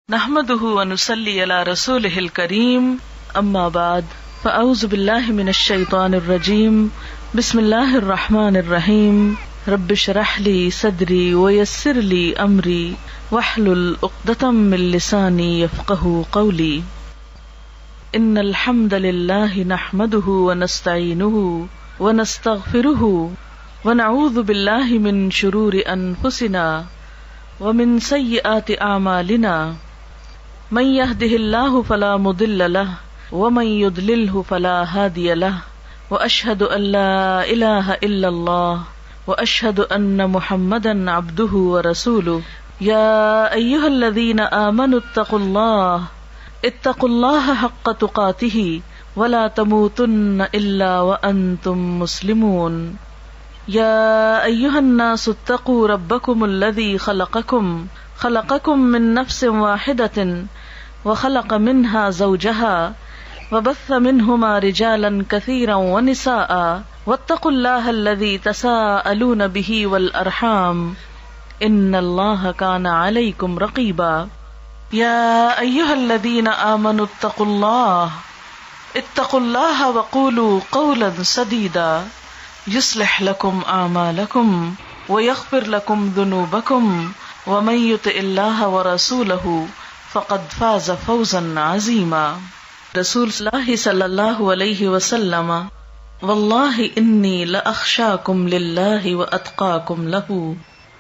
نحمده ونصلي على رسوله الكريم اما بعد فاعوذ بالله من الشيطان الرجيم بسم الله الرحمن الرحيم رب اشرح لي صدري ويسر لي امري واحلل عقدة من لساني يفقهوا قولي ان الحمد لله نحمده ونستعينه ونستغفره ونعوذ بالله من شرور انفسنا ومن سيئات اعمالنا من يهده الله فلا مضل له ومن يضلله فلا هادي له واشهد ان لا اله الا الله واشهد ان محمدا عبده ورسوله يا ايها الذين امنوا اتقوا الله حق تقاته ولا تموتن الا وانتم مسلمون يا ايها الناس اتقوا ربكم الذي خلقكم من نفس واحدة وخلق منها زوجها وبث منهما رجالا كثيرا ونساء واتقوا الله الذي تساءلون به والأرحام إن الله كان عليكم رقيبا يا أيها الذين آمنوا اتقوا الله وقولوا قولا سديدا يصلح لكم أعمالكم ويغفر لكم ذنوبكم ومن يطع الله ورسوله فقد فاز فوزا عظيما رسول اللہ صلی اللہ علیہ وسلم واللہ انی لأخشاکم للہ واتقاکم لہ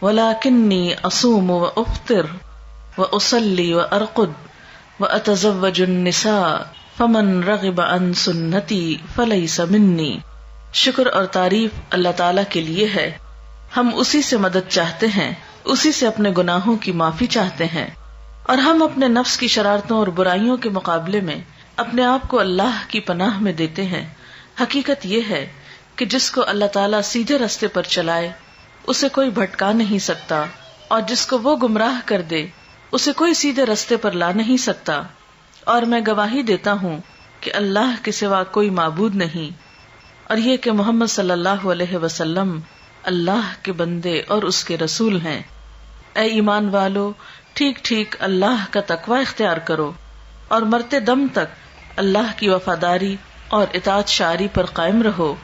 ولکنی اصوم وافطر واصلی وارقد واتزوج النساء فمن رغب عن سنتی فلیس منی۔ شکر اور تعریف اللہ تعالیٰ کے لیے ہے، ہم اسی سے مدد چاہتے ہیں، اسی سے اپنے گناہوں کی معافی چاہتے ہیں، اور ہم اپنے نفس کی شرارتوں اور برائیوں کے مقابلے میں اپنے آپ کو اللہ کی پناہ میں دیتے ہیں۔ حقیقت یہ ہے کہ جس کو اللہ تعالیٰ سیدھے راستے پر چلائے اسے کوئی بھٹکا نہیں سکتا، اور جس کو وہ گمراہ کر دے اسے کوئی سیدھے راستے پر لا نہیں سکتا۔ اور میں گواہی دیتا ہوں کہ اللہ کے سوا کوئی معبود نہیں، اور یہ کہ محمد صلی اللہ علیہ وسلم اللہ کے بندے اور اس کے رسول ہیں۔ اے ایمان والو، ٹھیک ٹھیک اللہ کا تقوی اختیار کرو اور مرتے دم تک اللہ کی وفاداری اور اطاعت شاری پر قائم رہو۔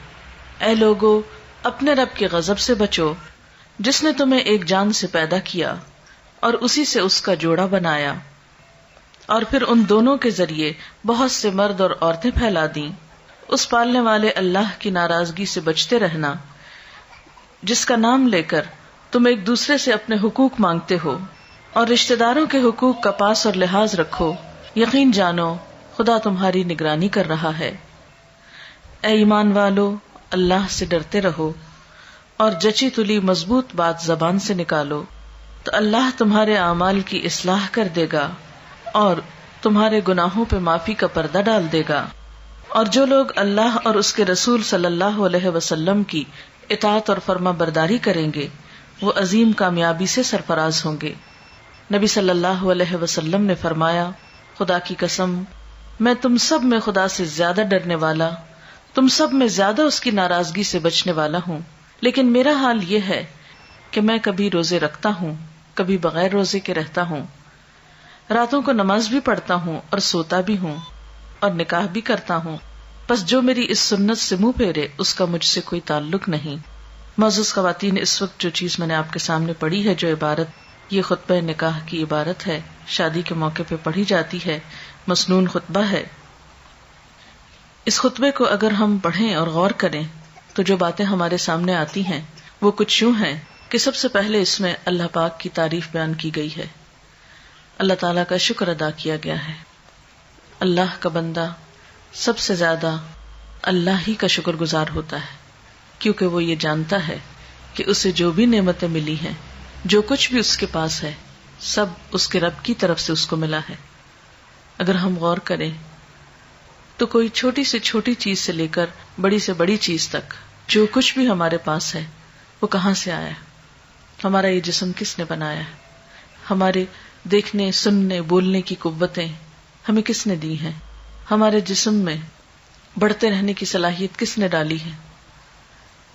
اے لوگو، اپنے رب کے غضب سے بچو جس نے تمہیں ایک جان سے پیدا کیا اور اسی سے اس کا جوڑا بنایا، اور پھر ان دونوں کے ذریعے بہت سے مرد اور عورتیں پھیلا دیں۔ اس پالنے والے اللہ کی ناراضگی سے بچتے رہنا جس کا نام لے کر تم ایک دوسرے سے اپنے حقوق مانگتے ہو، اور رشتہ داروں کے حقوق کا پاس اور لحاظ رکھو۔ یقین جانو خدا تمہاری نگرانی کر رہا ہے۔ اے ایمان والو، اللہ سے ڈرتے رہو اور جچی تلی مضبوط بات زبان سے نکالو، تو اللہ تمہارے اعمال کی اصلاح کر دے گا اور تمہارے گناہوں پہ معافی کا پردہ ڈال دے گا۔ اور جو لوگ اللہ اور اس کے رسول صلی اللہ علیہ وسلم کی اطاعت اور فرما برداری کریں گے وہ عظیم کامیابی سے سرفراز ہوں گے۔ نبی صلی اللہ علیہ وسلم نے فرمایا، خدا کی قسم میں تم سب میں خدا سے زیادہ ڈرنے والا، تم سب میں زیادہ اس کی ناراضگی سے بچنے والا ہوں، لیکن میرا حال یہ ہے کہ میں کبھی روزے رکھتا ہوں، کبھی بغیر روزے کے رہتا ہوں، راتوں کو نماز بھی پڑھتا ہوں اور سوتا بھی ہوں، اور نکاح بھی کرتا ہوں، پس جو میری اس سنت سے منہ پھیرے اس کا مجھ سے کوئی تعلق نہیں۔ معزز خواتین، اس وقت جو چیز میں نے آپ کے سامنے پڑھی ہے، جو عبارت، یہ خطبہ نکاح کی عبارت ہے، شادی کے موقع پہ پڑھی جاتی ہے، مسنون خطبہ ہے۔ اس خطبے کو اگر ہم پڑھیں اور غور کریں تو جو باتیں ہمارے سامنے آتی ہیں وہ کچھ یوں ہیں کہ سب سے پہلے اس میں اللہ پاک کی تعریف بیان کی گئی ہے، اللہ تعالیٰ کا شکر ادا کیا گیا ہے۔ اللہ کا بندہ سب سے زیادہ اللہ ہی کا شکر گزار ہوتا ہے، کیونکہ وہ یہ جانتا ہے کہ اسے جو بھی نعمتیں ملی ہیں، جو کچھ بھی اس کے پاس ہے، سب اس کے رب کی طرف سے اس کو ملا ہے۔ اگر ہم غور کریں تو کوئی چھوٹی سے چھوٹی چیز سے لے کر بڑی سے بڑی چیز تک جو کچھ بھی ہمارے پاس ہے وہ کہاں سے آیا ہے؟ ہمارا یہ جسم کس نے بنایا ہے؟ ہمارے دیکھنے، سننے، بولنے کی قوتیں ہمیں کس نے دی ہیں؟ ہمارے جسم میں بڑھتے رہنے کی صلاحیت کس نے ڈالی ہے؟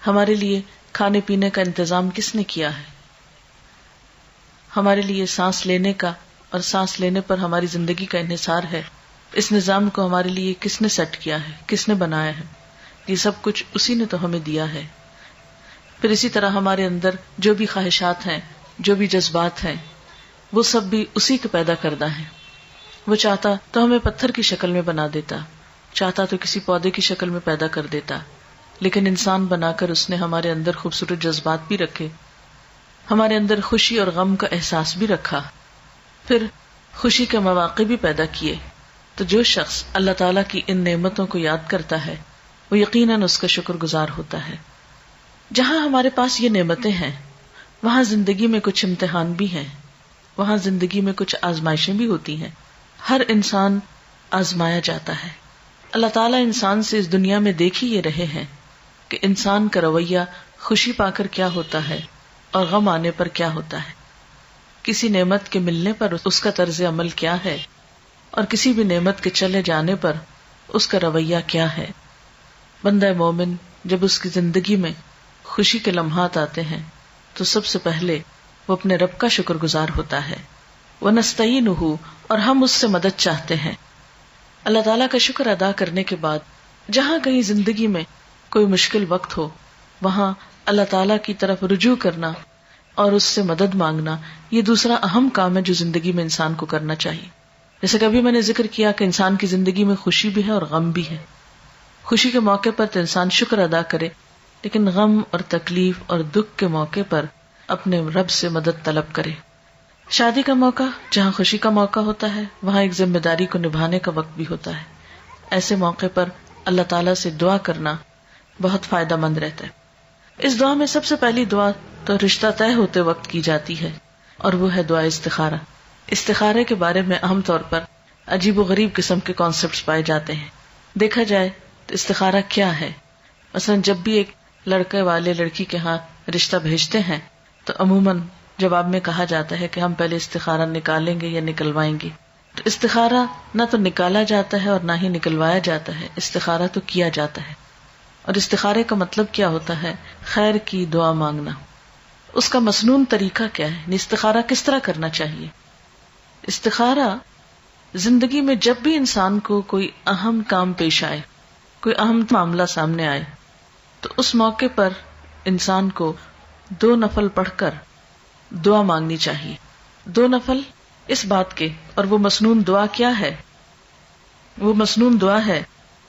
ہمارے لیے کھانے پینے کا انتظام کس نے کیا ہے؟ ہمارے لیے سانس لینے کا اور سانس لینے پر ہماری زندگی کا انحصار ہے، اس نظام کو ہمارے لیے کس نے سیٹ کیا ہے، کس نے بنایا ہے؟ یہ سب کچھ اسی نے تو ہمیں دیا ہے۔ پھر اسی طرح ہمارے اندر جو بھی خواہشات ہیں، جو بھی جذبات ہیں، وہ سب بھی اسی کے پیدا کردہ ہیں۔ وہ چاہتا تو ہمیں پتھر کی شکل میں بنا دیتا، چاہتا تو کسی پودے کی شکل میں پیدا کر دیتا، لیکن انسان بنا کر اس نے ہمارے اندر خوبصورت جذبات بھی رکھے، ہمارے اندر خوشی اور غم کا احساس بھی رکھا، پھر خوشی کے مواقع بھی پیدا کیے۔ تو جو شخص اللہ تعالیٰ کی ان نعمتوں کو یاد کرتا ہے وہ یقیناً اس کا شکر گزار ہوتا ہے۔ جہاں ہمارے پاس یہ نعمتیں ہیں وہاں زندگی میں کچھ امتحان بھی ہیں، وہاں زندگی میں کچھ آزمائشیں بھی ہوتی ہیں، ہر انسان آزمایا جاتا ہے۔ اللہ تعالیٰ انسان سے اس دنیا میں دیکھ ہی یہ رہے ہیں کہ انسان کا رویہ خوشی پا کر کیا ہوتا ہے اور غم آنے پر کیا ہوتا ہے، کسی نعمت کے ملنے پر اس کا طرز عمل کیا ہے اور کسی بھی نعمت کے چلے جانے پر اس کا رویہ کیا ہے۔ بندہ مومن جب اس کی زندگی میں خوشی کے لمحات آتے ہیں تو سب سے پہلے وہ اپنے رب کا شکر گزار ہوتا ہے، وَنَسْتَعِينُهُ، اور ہم اس سے مدد چاہتے ہیں۔ اللہ تعالیٰ کا شکر ادا کرنے کے بعد جہاں کہیں زندگی میں کوئی مشکل وقت ہو وہاں اللہ تعالیٰ کی طرف رجوع کرنا اور اس سے مدد مانگنا، یہ دوسرا اہم کام ہے جو زندگی میں انسان کو کرنا چاہیے۔ جیسے کبھی میں نے ذکر کیا کہ انسان کی زندگی میں خوشی بھی ہے اور غم بھی ہے۔ خوشی کے موقع پر تو انسان شکر ادا کرے، لیکن غم اور تکلیف اور دکھ کے موقع پر اپنے رب سے مدد طلب کرے۔ شادی کا موقع جہاں خوشی کا موقع ہوتا ہے وہاں ایک ذمہ داری کو نبھانے کا وقت بھی ہوتا ہے۔ ایسے موقع پر اللہ تعالیٰ سے دعا کرنا بہت فائدہ مند رہتا ہے۔ اس دعا میں سب سے پہلی دعا تو رشتہ طے ہوتے وقت کی جاتی ہے اور وہ ہے دعا استخارہ۔ استخارے کے بارے میں عام طور پر عجیب و غریب قسم کے کانسیپٹس پائے جاتے ہیں۔ دیکھا جائے تو استخارہ کیا ہے؟ مثلا جب بھی ایک لڑکے والے لڑکی کے ہاں رشتہ بھیجتے ہیں تو عموماً جواب میں کہا جاتا ہے کہ ہم پہلے استخارہ نکالیں گے یا نکلوائیں گے۔ تو استخارہ نہ تو نکالا جاتا ہے اور نہ ہی نکلوایا جاتا ہے، استخارہ تو کیا جاتا ہے۔ اور استخارے کا مطلب کیا ہوتا ہے؟ خیر کی دعا مانگنا۔ اس کا مسنون طریقہ کیا ہے؟ استخارہ کس طرح کرنا چاہیے؟ استخارہ زندگی میں جب بھی انسان کو کوئی اہم کام پیش آئے، کوئی اہم معاملہ سامنے آئے، تو اس موقع پر انسان کو 2 نفل پڑھ کر دعا مانگنی چاہیے۔ 2 نفل اس بات کے، اور وہ مسنون دعا کیا ہے؟ وہ مسنون دعا ہے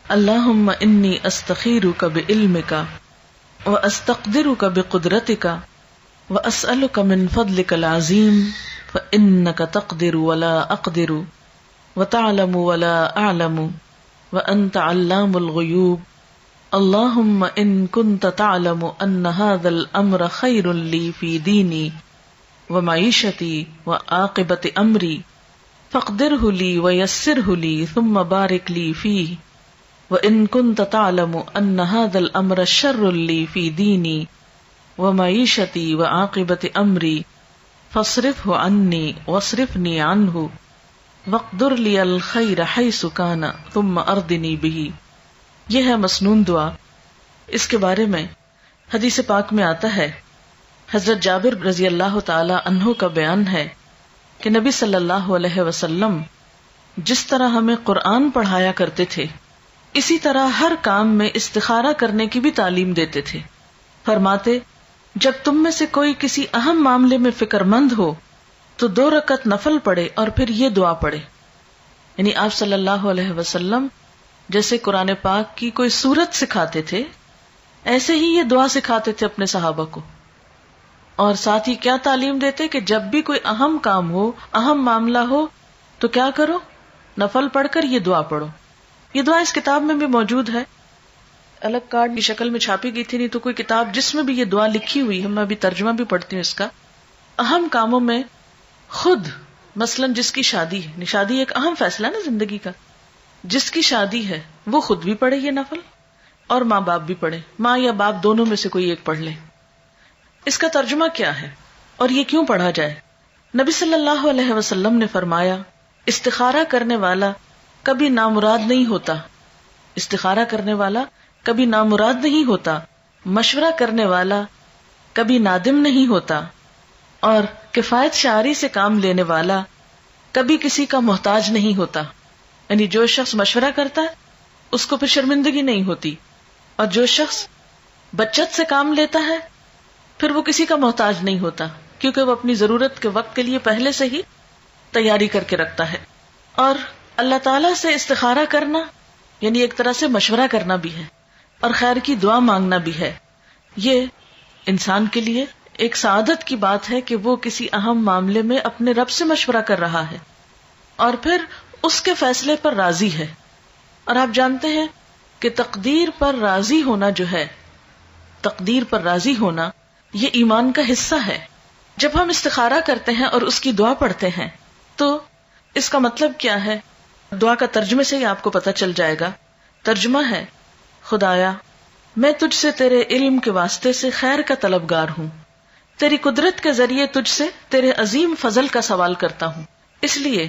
اللہم انی استخیرک بعلمک واستقدرک بقدرتک واسألک من فضلک العظیم فانک تقدر ولا اقدر وتعلم ولا اعلم وانت علام الغیوب اللہم ان کنت تعلم ان هذا الامر خیر لی فی دینی ومعیشتی وعاقبت امری فاقدرہ لی ویسرہ لی ثم بارک لی فیہ وَإِن كُنْتَ تَعْلَمُ أَنَّ هَذَا الْأَمْرَ شَرٌّ لِّي فِي دِينِي وَمَعِيشَتِي وَعَاقِبَةِ أَمْرِي فَاصْرِفْهُ عَنِّي وَاصْرِفْنِي عَنْهُ وَاقْدُرْ لِيَ الْخَيْرَ حَيْثُ كَانَ ثُمَّ أَرْضِنِي بِهِ۔ یہ ہے مسنون دعا۔ اس کے بارے میں حدیث پاک میں آتا ہے، حضرت جابر رضی اللہ تعالی عنہ کا بیان ہے کہ نبی صلی اللہ علیہ وسلم جس طرح ہمیں قرآن پڑھایا کرتے تھے اسی طرح ہر کام میں استخارہ کرنے کی بھی تعلیم دیتے تھے۔ فرماتے جب تم میں سے کوئی کسی اہم معاملے میں فکر مند ہو تو 2 رکعت نفل پڑھے اور پھر یہ دعا پڑھے۔ یعنی آپ صلی اللہ علیہ وسلم جیسے قرآن پاک کی کوئی سورت سکھاتے تھے ایسے ہی یہ دعا سکھاتے تھے اپنے صحابہ کو، اور ساتھ ہی کیا تعلیم دیتے کہ جب بھی کوئی اہم کام ہو، اہم معاملہ ہو تو کیا کرو؟ نفل پڑھ کر یہ دعا پڑھو۔ یہ دعا اس کتاب میں بھی موجود ہے، الگ کارڈ کی شکل میں چھاپی گئی تھی، نہیں تو کوئی کتاب جس میں بھی یہ دعا لکھی ہوئی ہے، میں ابھی ترجمہ بھی پڑھتی ہوں اس کا۔ اہم کاموں میں خود مثلا جس کی شادی ہے، شادی ایک اہم فیصلہ ہے نا زندگی کا، جس کی شادی ہے وہ خود بھی پڑھے یہ نفل اور ماں باپ بھی پڑھے، ماں یا باپ دونوں میں سے کوئی ایک پڑھ لے۔ اس کا ترجمہ کیا ہے اور یہ کیوں پڑھا جائے؟ نبی صلی اللہ علیہ وسلم نے فرمایا استخارہ کرنے والا کبھی نامراد نہیں ہوتا، استخارہ کرنے والا کبھی نامراد نہیں ہوتا، مشورہ کرنے والا کبھی نادم نہیں ہوتا، اور کفایت شعری سے کام لینے والا کبھی کسی کا محتاج نہیں ہوتا، یعنی جو شخص مشورہ کرتا ہے اس کو پھر شرمندگی نہیں ہوتی، اور جو شخص بچت سے کام لیتا ہے پھر وہ کسی کا محتاج نہیں ہوتا، کیونکہ وہ اپنی ضرورت کے وقت کے لیے پہلے سے ہی تیاری کر کے رکھتا ہے۔ اور اللہ تعالیٰ سے استخارہ کرنا یعنی ایک طرح سے مشورہ کرنا بھی ہے اور خیر کی دعا مانگنا بھی ہے۔ یہ انسان کے لیے ایک سعادت کی بات ہے کہ وہ کسی اہم معاملے میں اپنے رب سے مشورہ کر رہا ہے اور پھر اس کے فیصلے پر راضی ہے۔ اور آپ جانتے ہیں کہ تقدیر پر راضی ہونا جو ہے، تقدیر پر راضی ہونا یہ ایمان کا حصہ ہے۔ جب ہم استخارہ کرتے ہیں اور اس کی دعا پڑھتے ہیں تو اس کا مطلب کیا ہے؟ دعا کا ترجمے سے ہی آپ کو پتہ چل جائے گا۔ ترجمہ ہے، خدایا میں تجھ سے تیرے علم کے واسطے سے خیر کا طلبگار ہوں، تیری قدرت کے ذریعے تجھ سے تیرے عظیم فضل کا سوال کرتا ہوں، اس لیے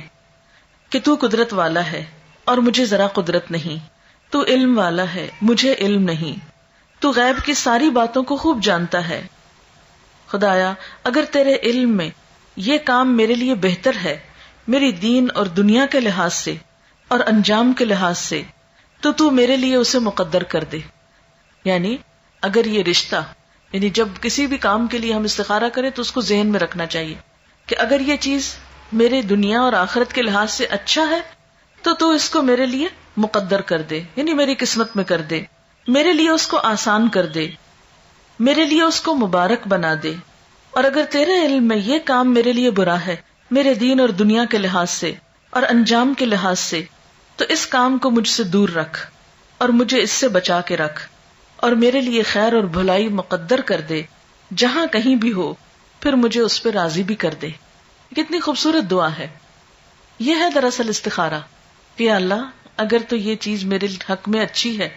کہ تو قدرت والا ہے اور مجھے ذرا قدرت نہیں، تو علم والا ہے مجھے علم نہیں، تو غیب کی ساری باتوں کو خوب جانتا ہے۔ خدایا اگر تیرے علم میں یہ کام میرے لیے بہتر ہے میری دین اور دنیا کے لحاظ سے اور انجام کے لحاظ سے تو میرے لیے اسے مقدر کر دے۔ یعنی اگر یہ رشتہ، یعنی جب کسی بھی کام کے لیے ہم استخارہ کریں تو اس کو ذہن میں رکھنا چاہیے کہ اگر یہ چیز میرے دنیا اور آخرت کے لحاظ سے اچھا ہے تو اس کو میرے لیے مقدر کر دے، یعنی میری قسمت میں کر دے، میرے لیے اس کو آسان کر دے، میرے لیے اس کو مبارک بنا دے۔ اور اگر تیرے علم میں یہ کام میرے لیے برا ہے میرے دین اور دنیا کے لحاظ سے اور انجام کے لحاظ سے تو اس کام کو مجھ سے دور رکھ اور مجھے اس سے بچا کے رکھ، اور میرے لیے خیر اور بھلائی مقدر کر دے جہاں کہیں بھی ہو، پھر مجھے اس پہ راضی بھی کر دے۔ کتنی خوبصورت دعا ہے یہ! ہے دراصل استخارہ کہ یا اللہ اگر تو یہ چیز میرے حق میں اچھی ہے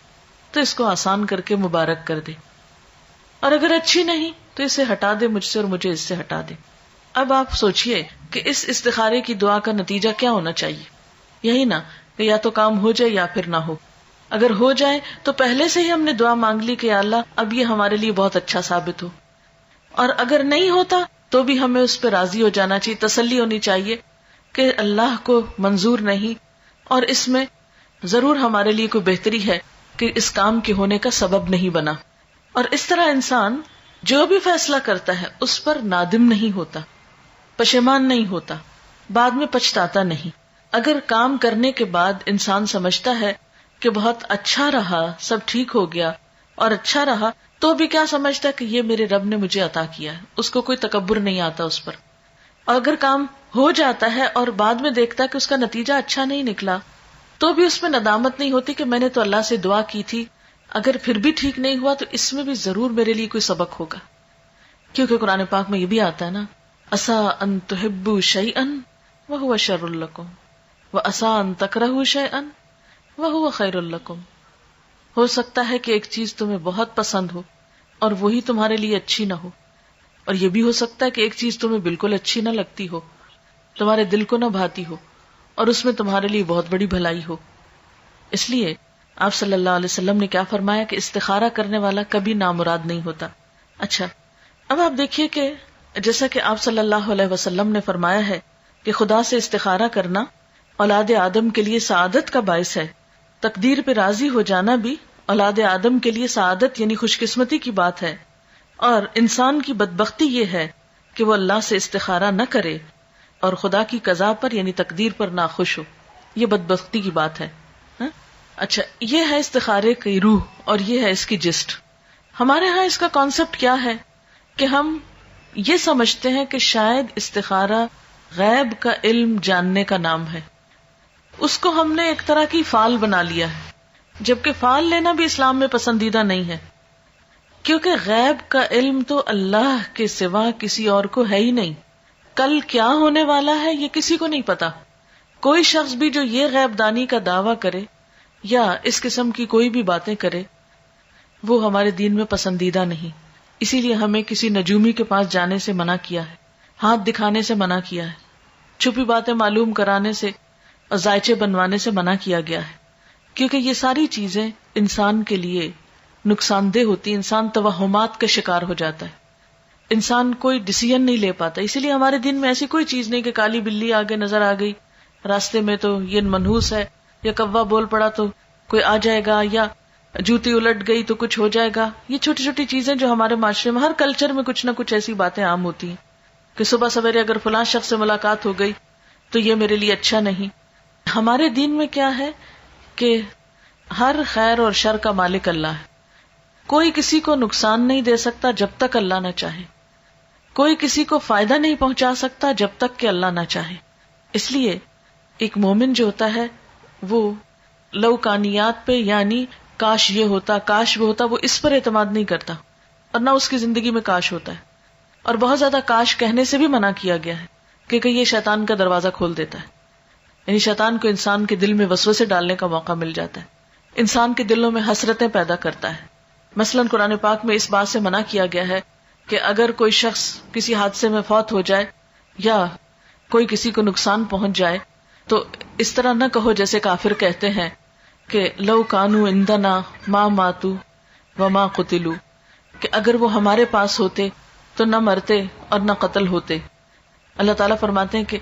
تو اس کو آسان کر کے مبارک کر دے، اور اگر اچھی نہیں تو اسے ہٹا دے مجھ سے اور مجھے اس سے ہٹا دے۔ اب آپ سوچئے کہ اس استخارے کی دعا کا نتیجہ کیا ہونا چاہیے؟ یہی نا کہ یا تو کام ہو جائے یا پھر نہ ہو۔ اگر ہو جائے تو پہلے سے ہی ہم نے دعا مانگ لی کہ یا اللہ اب یہ ہمارے لیے بہت اچھا ثابت ہو، اور اگر نہیں ہوتا تو بھی ہمیں اس پہ راضی ہو جانا چاہیے، تسلی ہونی چاہیے کہ اللہ کو منظور نہیں اور اس میں ضرور ہمارے لیے کوئی بہتری ہے کہ اس کام کے ہونے کا سبب نہیں بنا۔ اور اس طرح انسان جو بھی فیصلہ کرتا ہے اس پر نادم نہیں ہوتا، پشیمان نہیں ہوتا، بعد میں پچھتاتا نہیں۔ اگر کام کرنے کے بعد انسان سمجھتا ہے کہ بہت اچھا رہا، سب ٹھیک ہو گیا اور اچھا رہا، تو بھی کیا سمجھتا ہے کہ یہ میرے رب نے مجھے عطا کیا ہے، اس کو کوئی تکبر نہیں آتا اس پر۔ اور اگر کام ہو جاتا ہے اور بعد میں دیکھتا ہے کہ اس کا نتیجہ اچھا نہیں نکلا تو بھی اس میں ندامت نہیں ہوتی کہ میں نے تو اللہ سے دعا کی تھی، اگر پھر بھی ٹھیک نہیں ہوا تو اس میں بھی ضرور میرے لیے کوئی سبق ہوگا، کیونکہ قرآن پاک میں یہ بھی آتا ہے نا، عسیٰ ان تحبوا شیئا وہو شر لکم وعسیٰ ان تکرہوا شیئا وہو خیر لکم۔ ہو سکتا ہے کہ ایک چیز تمہیں بہت پسند ہو اور وہی تمہارے لیے اچھی نہ ہو، اور یہ بھی ہو سکتا ہے کہ ایک چیز تمہیں بالکل اچھی نہ لگتی ہو، تمہارے دل کو نہ بھاتی ہو، اور اس میں تمہارے لیے بہت بڑی بھلائی ہو۔ اس لیے آپ صلی اللہ علیہ وسلم نے کیا فرمایا کہ استخارہ کرنے والا کبھی نامراد نہیں ہوتا۔ اچھا، اب آپ دیکھیے کہ جیسا کہ آپ صلی اللہ علیہ وسلم نے فرمایا ہے کہ خدا سے استخارہ کرنا اولاد آدم کے لیے سعادت کا باعث ہے، تقدیر پہ راضی ہو جانا بھی اولاد آدم کے لیے سعادت یعنی خوش قسمتی کی بات ہے، اور انسان کی بدبختی یہ ہے کہ وہ اللہ سے استخارہ نہ کرے اور خدا کی قضا پر یعنی تقدیر پر ناخوش ہو، یہ بدبختی کی بات ہے۔ اچھا، یہ ہے استخارے کی روح اور یہ ہے اس کی جسٹ۔ ہمارے ہاں اس کا کانسیپٹ کیا ہے کہ ہم یہ سمجھتے ہیں کہ شاید استخارہ غیب کا علم جاننے کا نام ہے، اس کو ہم نے ایک طرح کی فعال بنا لیا ہے، جبکہ فعال لینا بھی اسلام میں پسندیدہ نہیں ہے، کیونکہ غیب کا علم تو اللہ کے سوا کسی اور کو ہے ہی نہیں۔ کل کیا ہونے والا ہے یہ کسی کو نہیں پتا۔ کوئی شخص بھی جو یہ غیب دانی کا دعویٰ کرے یا اس قسم کی کوئی بھی باتیں کرے وہ ہمارے دین میں پسندیدہ نہیں، اسی لیے ہمیں کسی نجومی کے پاس جانے سے منع کیا ہے، ہاتھ دکھانے سے منع کیا ہے، چھپی باتیں معلوم کرانے سے اور ذائچے بنوانے سے منع کیا گیا ہے، کیونکہ یہ ساری چیزیں انسان کے لیے نقصان دہ ہوتی، انسان توہمات کا شکار ہو جاتا ہے۔ انسان کوئی ڈیسیژن نہیں لے پاتا. اسی لیے ہمارے دین میں ایسی کوئی چیز نہیں کہ کالی بلی آگے نظر آ گئی راستے میں تو یہ منحوس ہے، یا کوا بول پڑا تو کوئی آ جائے گا، یا جوتی الٹ گئی تو کچھ ہو جائے گا. یہ چھوٹی چھوٹی چیزیں جو ہمارے معاشرے میں ہر کلچر میں کچھ نہ کچھ ایسی باتیں عام ہوتی ہیں کہ صبح سویرے اگر فلاں شخص سے ملاقات ہو گئی تو یہ میرے لیے اچھا نہیں. ہمارے دین میں کیا ہے کہ ہر خیر اور شر کا مالک اللہ ہے. کوئی کسی کو نقصان نہیں دے سکتا جب تک اللہ نہ چاہے، کوئی کسی کو فائدہ نہیں پہنچا سکتا جب تک کہ اللہ نہ چاہے. اس لیے ایک مومن جو ہوتا ہے وہ لوکانیات پہ، یعنی کاش یہ ہوتا، کاش وہ ہوتا، وہ اس پر اعتماد نہیں کرتا، اور نہ اس کی زندگی میں کاش ہوتا ہے. اور بہت زیادہ کاش کہنے سے بھی منع کیا گیا ہے کیونکہ یہ شیطان کا دروازہ کھول دیتا ہے. یعنی شیطان کو انسان کے دل میں وسوسے ڈالنے کا موقع مل جاتا ہے، انسان کے دلوں میں حسرتیں پیدا کرتا ہے. مثلاً قرآن پاک میں اس بات سے منع کیا گیا ہے کہ اگر کوئی شخص کسی حادثے میں فوت ہو جائے یا کوئی کسی کو نقصان پہنچ جائے تو اس طرح نہ کہو جیسے کافر کہتے ہیں کہ لو کانو عندنا ما ماتو وما قتلوا، کہ اگر وہ ہمارے پاس ہوتے تو نہ مرتے اور نہ قتل ہوتے. اللہ تعالیٰ فرماتے ہیں کہ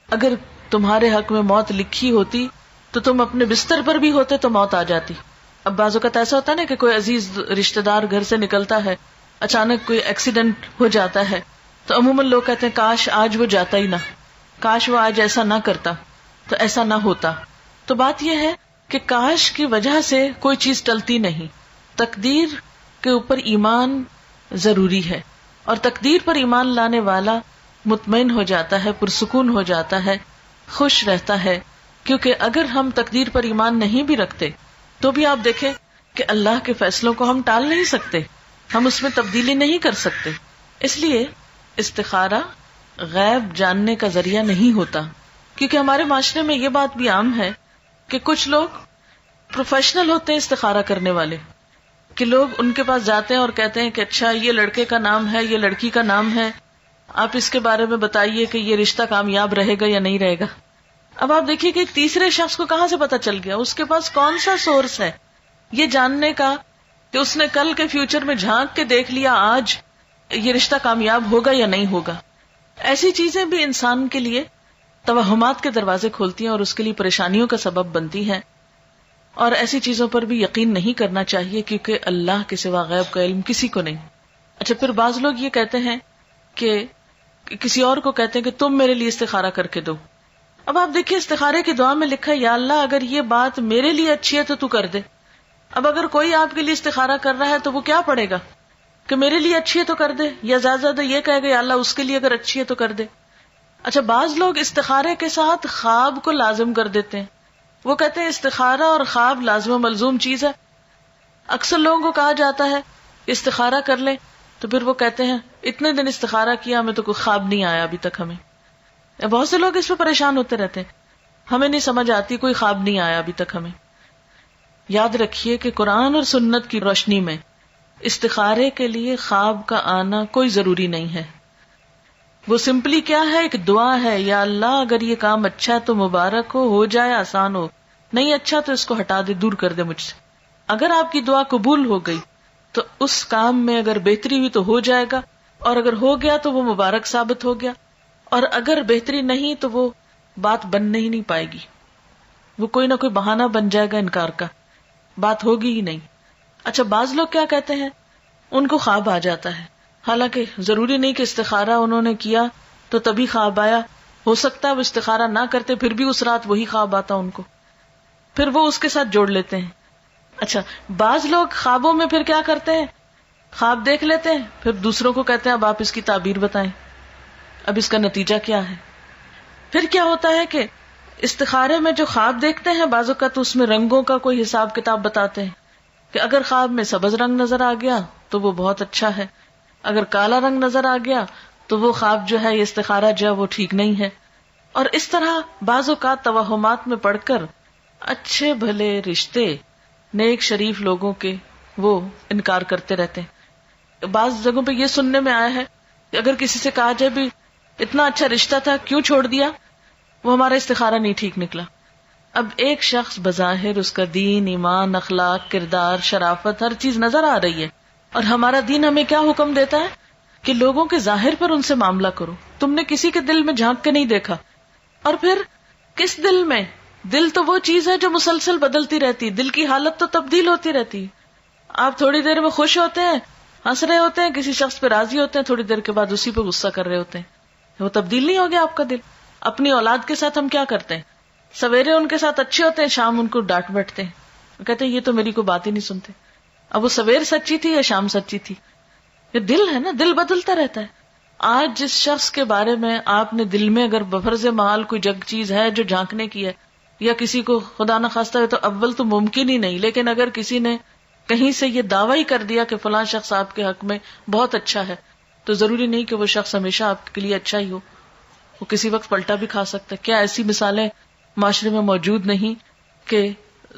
اگر تمہارے حق میں موت لکھی ہوتی تو تم اپنے بستر پر بھی ہوتے تو موت آ جاتی. اب بعض اوقات ایسا ہوتا ہے نا کہ کوئی عزیز رشتہ دار گھر سے نکلتا ہے، اچانک کوئی ایکسیڈنٹ ہو جاتا ہے تو عموماً لوگ کہتے ہیں کاش آج وہ جاتا ہی نہ، کاش وہ آج ایسا نہ کرتا تو ایسا نہ ہوتا. تو بات یہ ہے کہ کاش کی وجہ سے کوئی چیز ٹلتی نہیں. تقدیر کے اوپر ایمان ضروری ہے، اور تقدیر پر ایمان لانے والا مطمئن ہو جاتا ہے، پرسکون ہو جاتا ہے، خوش رہتا ہے. کیونکہ اگر ہم تقدیر پر ایمان نہیں بھی رکھتے تو بھی آپ دیکھیں کہ اللہ کے فیصلوں کو ہم ٹال نہیں سکتے، ہم اس میں تبدیلی نہیں کر سکتے. اس لیے استخارہ غیب جاننے کا ذریعہ نہیں ہوتا. کیونکہ ہمارے معاشرے میں یہ بات بھی عام ہے کہ کچھ لوگ پروفیشنل ہوتے ہیں استخارہ کرنے والے، کہ لوگ ان کے پاس جاتے ہیں اور کہتے ہیں کہ اچھا یہ لڑکے کا نام ہے، یہ لڑکی کا نام ہے، آپ اس کے بارے میں بتائیے کہ یہ رشتہ کامیاب رہے گا یا نہیں رہے گا. اب آپ دیکھیے کہ ایک تیسرے شخص کو کہاں سے پتا چل گیا، اس کے پاس کون سا سورس ہے یہ جاننے کا کہ اس نے کل کے فیوچر میں جھانک کے دیکھ لیا آج یہ رشتہ کامیاب ہوگا یا نہیں ہوگا. ایسی چیزیں بھی انسان کے لیے توہمات کے دروازے کھولتی ہیں اور اس کے لیے پریشانیوں کا سبب بنتی ہیں. اور ایسی چیزوں پر بھی یقین نہیں کرنا چاہیے کیونکہ اللہ کے سوا غیب کا علم کسی کو نہیں. اچھا، پھر بعض لوگ یہ کہتے ہیں کہ کسی اور کو کہتے ہیں کہ تم میرے لیے استخارہ کر کے دو. اب آپ دیکھیے استخارے کی دعا میں لکھا ہے یا اللہ اگر یہ بات میرے لیے اچھی ہے تو تو کر دے. اب اگر کوئی آپ کے لیے استخارہ کر رہا ہے تو وہ کیا پڑھے گا کہ میرے لیے اچھی ہے تو کر دے، یا زیادہ زیادہ یہ کہے گا یا اللہ اس کے لیے اگر اچھی ہے تو کر دے. اچھا، بعض لوگ استخارے کے ساتھ خواب کو لازم کر دیتے ہیں. وہ کہتے ہیں استخارہ اور خواب لازم و ملزوم چیز ہے. اکثر لوگوں کو کہا جاتا ہے استخارہ کر لیں تو پھر وہ کہتے ہیں اتنے دن استخارہ کیا ہمیں تو کوئی خواب نہیں آیا ابھی تک. ہمیں بہت سے لوگ اس پہ پریشان ہوتے رہتے ہیں، ہمیں نہیں سمجھ آتی، کوئی خواب نہیں آیا ابھی تک ہمیں. یاد رکھیے کہ قرآن اور سنت کی روشنی میں استخارے کے لیے خواب کا آنا کوئی ضروری نہیں ہے. وہ سمپلی کیا ہے، ایک دعا ہے، یا اللہ اگر یہ کام اچھا ہے تو مبارک ہو جائے، آسان ہو، نہیں اچھا تو اس کو ہٹا دے، دور کر دے مجھ سے. اگر آپ کی دعا قبول ہو گئی تو اس کام میں اگر بہتری ہوئی تو ہو جائے گا، اور اگر ہو گیا تو وہ مبارک ثابت ہو گیا، اور اگر بہتری نہیں تو وہ بات بن ہی نہیں پائے گی، وہ کوئی نہ کوئی بہانہ بن جائے گا انکار کا، بات ہوگی ہی نہیں. اچھا، بعض لوگ کیا کہتے ہیں، ان کو خواب آ جاتا ہے، حالانکہ ضروری نہیں کہ استخارہ انہوں نے کیا تو تبھی خواب آیا، ہو سکتا ہے وہ استخارہ نہ کرتے پھر بھی اس رات وہی خواب آتا ان کو، پھر وہ اس کے ساتھ جوڑ لیتے ہیں. اچھا، بعض لوگ خوابوں میں پھر کیا کرتے ہیں، خواب دیکھ لیتے ہیں، پھر دوسروں کو کہتے ہیں اب آپ اس کی تعبیر بتائیں، اب اس کا نتیجہ کیا ہے. پھر کیا ہوتا ہے کہ استخارے میں جو خواب دیکھتے ہیں بعض اوقات اس میں رنگوں کا کوئی حساب کتاب بتاتے ہیں کہ اگر خواب میں سبز رنگ نظر آ گیا تو وہ بہت اچھا ہے، اگر کالا رنگ نظر آ گیا تو وہ خواب جو ہے، یہ استخارہ جو ہے وہ ٹھیک نہیں ہے. اور اس طرح بعض اوقات توہمات میں پڑھ کر اچھے بھلے رشتے نیک شریف لوگوں کے وہ انکار کرتے رہتے ہیں. بعض جگہوں پہ یہ سننے میں آیا ہے کہ اگر کسی سے کہا جائے بھی اتنا اچھا رشتہ تھا کیوں چھوڑ دیا، وہ ہمارا استخارہ نہیں ٹھیک نکلا. اب ایک شخص بظاہر اس کا دین، ایمان، اخلاق، کردار، شرافت، ہر چیز نظر آ رہی ہے، اور ہمارا دین ہمیں کیا حکم دیتا ہے کہ لوگوں کے ظاہر پر ان سے معاملہ کرو. تم نے کسی کے دل میں جھانک کے نہیں دیکھا. اور پھر کس دل میں؟ دل تو وہ چیز ہے جو مسلسل بدلتی رہتی. دل کی حالت تو تبدیل ہوتی رہتی. آپ تھوڑی دیر میں خوش ہوتے ہیں، ہنس رہے ہوتے ہیں، کسی شخص پہ راضی ہوتے ہیں، تھوڑی دیر کے بعد اسی پہ غصہ کر رہے ہوتے ہیں. وہ تبدیل نہیں ہو گیا آپ کا دل؟ اپنی اولاد کے ساتھ ہم کیا کرتے ہیں؟ سویرے ان کے ساتھ اچھے ہوتے ہیں، شام ان کو ڈانٹ بیٹھتے ہیں، کہتے ہیں یہ تو میری کوئی بات ہی نہیں سنتے. اب وہ سویر سچی تھی یا شام سچی تھی؟ یہ دل ہے نا، دل بدلتا رہتا ہے. آج جس شخص کے بارے میں آپ نے دل میں اگر بفرض محال کوئی چیز ہے جو جھانکنے کی ہے، یا کسی کو خدا نہ خواستہ ہے تو اول تو ممکن ہی نہیں، لیکن اگر کسی نے کہیں سے یہ دعویٰ ہی کر دیا کہ فلاں شخص آپ کے حق میں بہت اچھا ہے، تو ضروری نہیں کہ وہ شخص ہمیشہ آپ کے لیے اچھا ہی ہو. وہ کسی وقت پلٹا بھی کھا سکتا ہے. کیا ایسی مثالیں معاشرے میں موجود نہیں کہ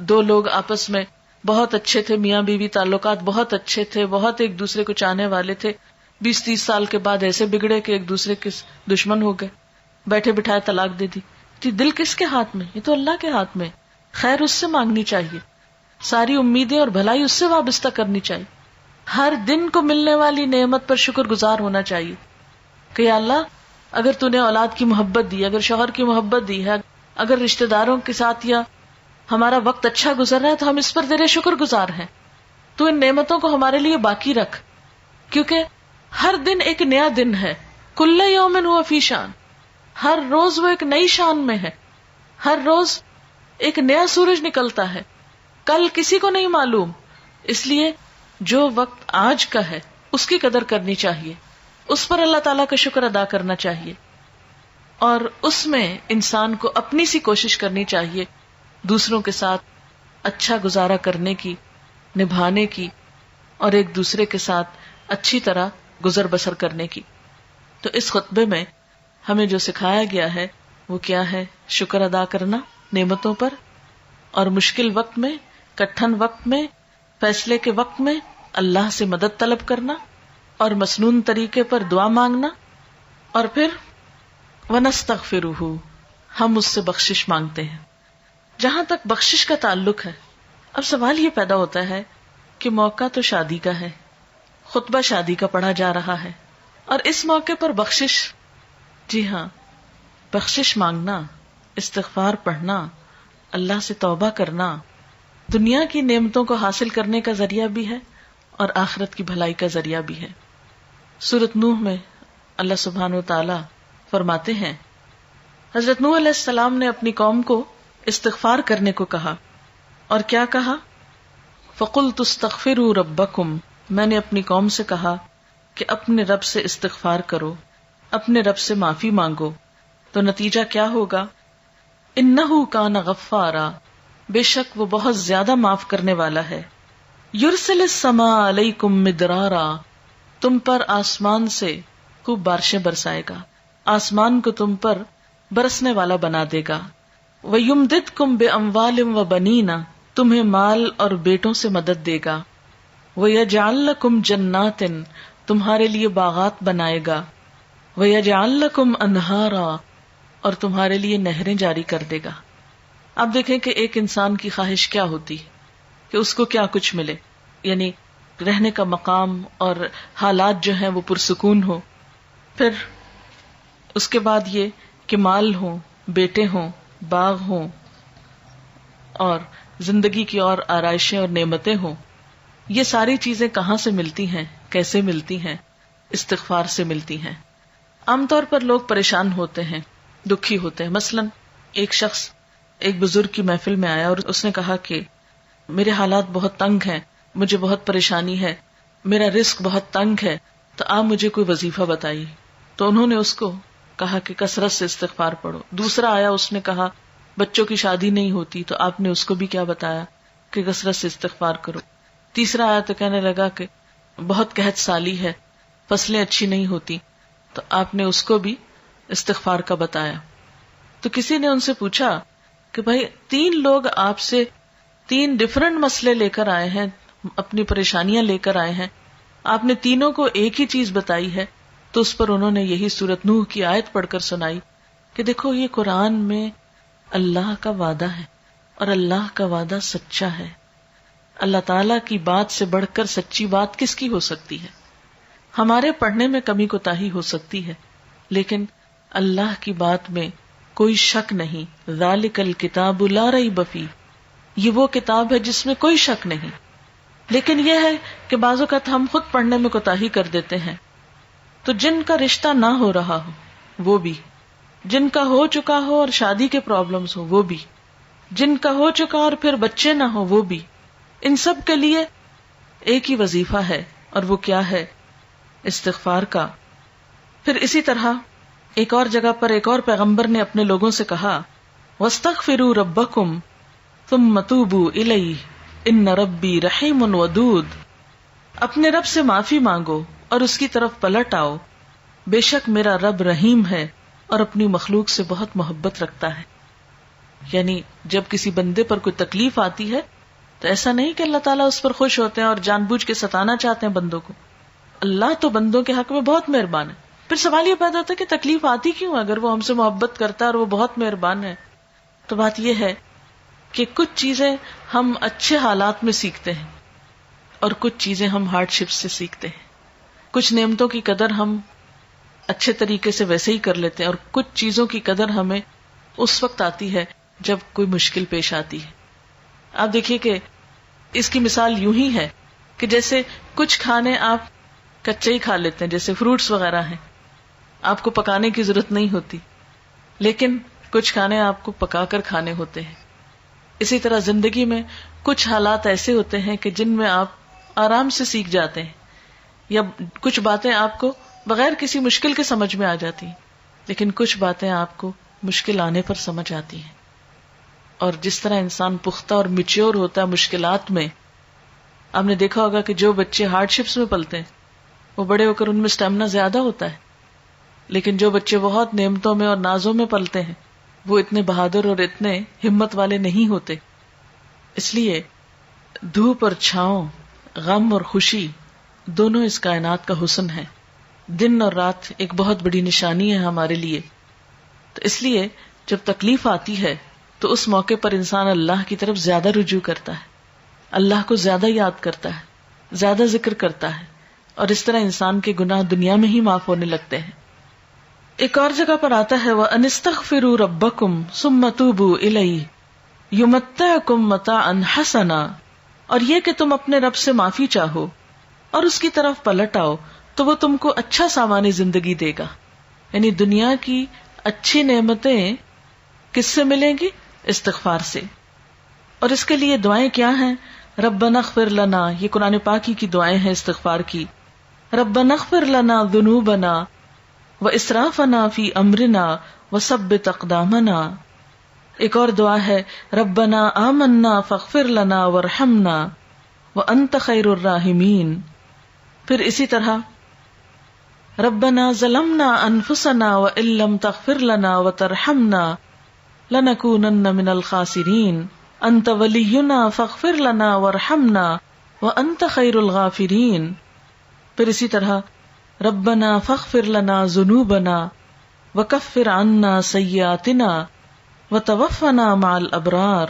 دو لوگ آپس میں بہت اچھے تھے، میاں بیوی تعلقات بہت اچھے تھے، بہت ایک دوسرے کو چاہنے والے تھے، 20-30 سال کے بعد ایسے بگڑے کہ ایک دوسرے کے دشمن ہو گئے، بیٹھے بٹھائے طلاق دے دی. دل کس کے ہاتھ میں؟ یہ تو اللہ کے ہاتھ میں. خیر اس سے مانگنی چاہیے، ساری امیدیں اور بھلائی اس سے وابستہ کرنی چاہیے. ہر دن کو ملنے والی نعمت پر شکر گزار ہونا چاہیے کہ یا اللہ اگر تو نے اولاد کی محبت دی، اگر شوہر کی محبت دی ہے، اگر رشتہ داروں کے ساتھ یا ہمارا وقت اچھا گزر رہا ہے تو ہم اس پر تیرے شکر گزار ہیں. تو ان نعمتوں کو ہمارے لیے باقی رکھ، کیونکہ ہر دن ایک نیا دن ہے. کل یوم ہوا فی شان، ہر روز وہ ایک نئی شان میں ہے. ہر روز ایک نیا سورج نکلتا ہے، کل کسی کو نہیں معلوم. اس لیے جو وقت آج کا ہے اس کی قدر کرنی چاہیے، اس پر اللہ تعالیٰ کا شکر ادا کرنا چاہیے، اور اس میں انسان کو اپنی سی کوشش کرنی چاہیے دوسروں کے ساتھ اچھا گزارا کرنے کی، نبھانے کی، اور ایک دوسرے کے ساتھ اچھی طرح گزر بسر کرنے کی. تو اس خطبے میں ہمیں جو سکھایا گیا ہے وہ کیا ہے؟ شکر ادا کرنا نعمتوں پر، اور مشکل وقت میں، کٹھن وقت میں، فیصلے کے وقت میں اللہ سے مدد طلب کرنا، اور مسنون طریقے پر دعا مانگنا، اور پھر وَنَسْتَغْفِرُهُ، ہم اس سے بخشش مانگتے ہیں. جہاں تک بخشش کا تعلق ہے، اب سوال یہ پیدا ہوتا ہے کہ موقع تو شادی کا ہے، خطبہ شادی کا پڑھا جا رہا ہے، اور اس موقع پر بخشش، جی ہاں، بخشش مانگنا، استغفار پڑھنا، اللہ سے توبہ کرنا دنیا کی نعمتوں کو حاصل کرنے کا ذریعہ بھی ہے اور آخرت کی بھلائی کا ذریعہ بھی ہے. سورۃ نوح میں اللہ سبحانہ و تعالی فرماتے ہیں، حضرت نوح علیہ السلام نے اپنی قوم کو استغفار کرنے کو کہا، اور کیا کہا؟ فَقُلْتُ اسْتَغْفِرُوا رَبَّكُمْ، میں نے اپنی قوم سے کہا کہ اپنے رب سے استغفار کرو، اپنے رب سے معافی مانگو. تو نتیجہ کیا ہوگا؟ اِنَّهُ كَانَ غَفَّارًا، بے شک وہ بہت زیادہ معاف کرنے والا ہے. يُرْسِلِ السَّمَاءَ عَلَيْكُمْ مِدْرَارًا، تم پر آسمان سے خوب بارشیں برسائے گا، آسمان کو تم پر برسنے والا بنا دے گا. وَيُمْدِدْكُمْ بِأَمْوَالٍ وَبَنِينَ، تمہیں مال اور بیٹوں سے مدد دے گا. وَيَجْعَلْ لَكُمْ جَنَّاتٍ، تمہارے لیے باغات بنائے گا. وَيَجْعَلْ لَكُمْ أَنْهَارًا، اور تمہارے لیے نہریں جاری کر دے گا. اب دیکھیں کہ ایک انسان کی خواہش کیا ہوتی ہے کہ اس کو کیا کچھ ملے، یعنی رہنے کا مقام اور حالات جو ہیں وہ پرسکون ہو، پھر اس کے بعد یہ کہ مال ہوں، بیٹے ہوں، باغ ہوں، اور زندگی کی اور آرائشیں اور نعمتیں ہوں. یہ ساری چیزیں کہاں سے ملتی ہیں، کیسے ملتی ہیں؟ استغفار سے ملتی ہیں. عام طور پر لوگ پریشان ہوتے ہیں، دکھی ہوتے ہیں. مثلا ایک شخص ایک بزرگ کی محفل میں آیا اور اس نے کہا کہ میرے حالات بہت تنگ ہیں، مجھے بہت پریشانی ہے، میرا رزق بہت تنگ ہے، تو آپ مجھے کوئی وظیفہ بتائیے. تو انہوں نے اس کو کہا کہ کثرت سے استغفار پڑھو. دوسرا آیا، اس نے کہا بچوں کی شادی نہیں ہوتی، تو آپ نے اس کو بھی کیا بتایا کہ کثرت سے استغفار کرو. تیسرا آیا تو کہنے لگا کہ بہت قحط سالی ہے، فصلیں اچھی نہیں ہوتی، تو آپ نے اس کو بھی استغفار کا بتایا. تو کسی نے ان سے پوچھا کہ بھائی 3 لوگ آپ سے 3 ڈفرنٹ مسئلے لے کر آئے ہیں، اپنی پریشانیاں لے کر آئے ہیں، آپ نے تینوں کو ایک ہی چیز بتائی ہے. تو اس پر انہوں نے یہی سورۃ نوح کی آیت پڑھ کر سنائی کہ دیکھو یہ قرآن میں اللہ کا وعدہ ہے، اور اللہ کا وعدہ سچا ہے. اللہ تعالی کی بات سے بڑھ کر سچی بات کس کی ہو سکتی ہے؟ ہمارے پڑھنے میں کمی کوتاہی ہو سکتی ہے، لیکن اللہ کی بات میں کوئی شک نہیں. ذالک الکتاب لا ریب فیہ، یہ وہ کتاب ہے جس میں کوئی شک نہیں. لیکن یہ ہے کہ بعض اوقات ہم خود پڑھنے میں کوتاہی کر دیتے ہیں. تو جن کا رشتہ نہ ہو رہا ہو وہ بھی، جن کا ہو چکا ہو اور شادی کے پرابلمز ہو وہ بھی، جن کا ہو چکا اور پھر بچے نہ ہو وہ بھی، ان سب کے لیے ایک ہی وظیفہ ہے، اور وہ کیا ہے؟ استغفار کا. پھر اسی طرح ایک اور جگہ پر ایک اور پیغمبر نے اپنے لوگوں سے کہا وَاسْتَغْفِرُوا رَبَّكُمْ ثُمَّ تُوبُوا إِلَيْهِ إِنَّ رَبِّي رَحِيمٌ وَدُودٌ، اپنے رب سے معافی مانگو اور اس کی طرف پلٹ آؤ، بے شک میرا رب رحیم ہے اور اپنی مخلوق سے بہت محبت رکھتا ہے. یعنی جب کسی بندے پر کوئی تکلیف آتی ہے تو ایسا نہیں کہ اللہ تعالیٰ اس پر خوش ہوتے ہیں اور جان بوجھ کے ستانا چاہتے ہیں بندوں کو. اللہ تو بندوں کے حق میں بہت مہربان ہے. پھر سوال یہ پیدا ہوتا ہے کہ تکلیف آتی کیوں؟ اگر وہ ہم سے محبت کرتا ہے اور وہ بہت مہربان ہے. تو بات یہ ہے کہ کچھ چیزیں ہم اچھے حالات میں سیکھتے ہیں اور کچھ چیزیں ہم ہارڈ شپ سے سیکھتے ہیں. کچھ نعمتوں کی قدر ہم اچھے طریقے سے ویسے ہی کر لیتے ہیں، اور کچھ چیزوں کی قدر ہمیں اس وقت آتی ہے جب کوئی مشکل پیش آتی ہے. آپ دیکھیے کہ اس کی مثال یوں ہی ہے کہ جیسے کچھ کھانے آپ کچے ہی کھا لیتے ہیں، جیسے فروٹس وغیرہ ہیں، آپ کو پکانے کی ضرورت نہیں ہوتی، لیکن کچھ کھانے آپ کو پکا کر کھانے ہوتے ہیں. اسی طرح زندگی میں کچھ حالات ایسے ہوتے ہیں کہ جن میں آپ آرام سے سیکھ جاتے ہیں، یا کچھ باتیں آپ کو بغیر کسی مشکل کے سمجھ میں آ جاتی ہیں، لیکن کچھ باتیں آپ کو مشکل آنے پر سمجھ آتی ہیں. اور جس طرح انسان پختہ اور میچیور ہوتا ہے مشکلات میں، آپ نے دیکھا ہوگا کہ جو بچے ہارڈ شپس میں پلتے ہیں وہ بڑے ہو کر ان میں سٹیمنا زیادہ ہوتا ہے، لیکن جو بچے بہت نعمتوں میں اور نازوں میں پلتے ہیں وہ اتنے بہادر اور اتنے ہمت والے نہیں ہوتے. اس لیے دھوپ اور چھاؤں، غم اور خوشی، دونوں اس کائنات کا حسن ہے. دن اور رات ایک بہت بڑی نشانی ہے ہمارے لیے. تو اس لیے جب تکلیف آتی ہے تو اس موقع پر انسان اللہ کی طرف زیادہ رجوع کرتا ہے، اللہ کو زیادہ یاد کرتا ہے، زیادہ ذکر کرتا ہے، اور اس طرح انسان کے گناہ دنیا میں ہی معاف ہونے لگتے ہیں. ایک اور جگہ پر آتا ہے وَأَنِ اسْتَغْفِرُوا رَبَّكُمْ ثُمَّ تُوبُوا إِلَيْهِ يُمَتِّعْكُمْ مَتَاعًا حَسَنًا، اور یہ کہ تم اپنے رب سے معافی چاہو اور اس کی طرف پلٹ آؤ تو وہ تم کو اچھا سامان زندگی دے گا. یعنی دنیا کی اچھی نعمتیں کس سے ملیں گی؟ استغفار سے. اور اس کے لیے دعائیں کیا ہیں؟ ربنا اغفر لنا، یہ قرآن پاکی کی دعائیں ہیں استغفار کی. ربنا اغفر لنا ذنوبنا واسرافنا فی امرنا وثبت اقدامنا. ایک اور دعا ہے ربنا آمنا فاغفر لنا وارحمنا وانت خیر الراحمین. پھر اسی طرح ربنا ظلمنا انفسنا وان لم تغفر لنا وترحمنا لنکونن من الخاسرین انت ولینا فاغفر لنا وارحمنا وانت خیر الغافرین. پھر اسی طرح ربنا فاغفر لنا ذنوبنا وکفر عنا سیئاتنا وتوفنا مع الابرار.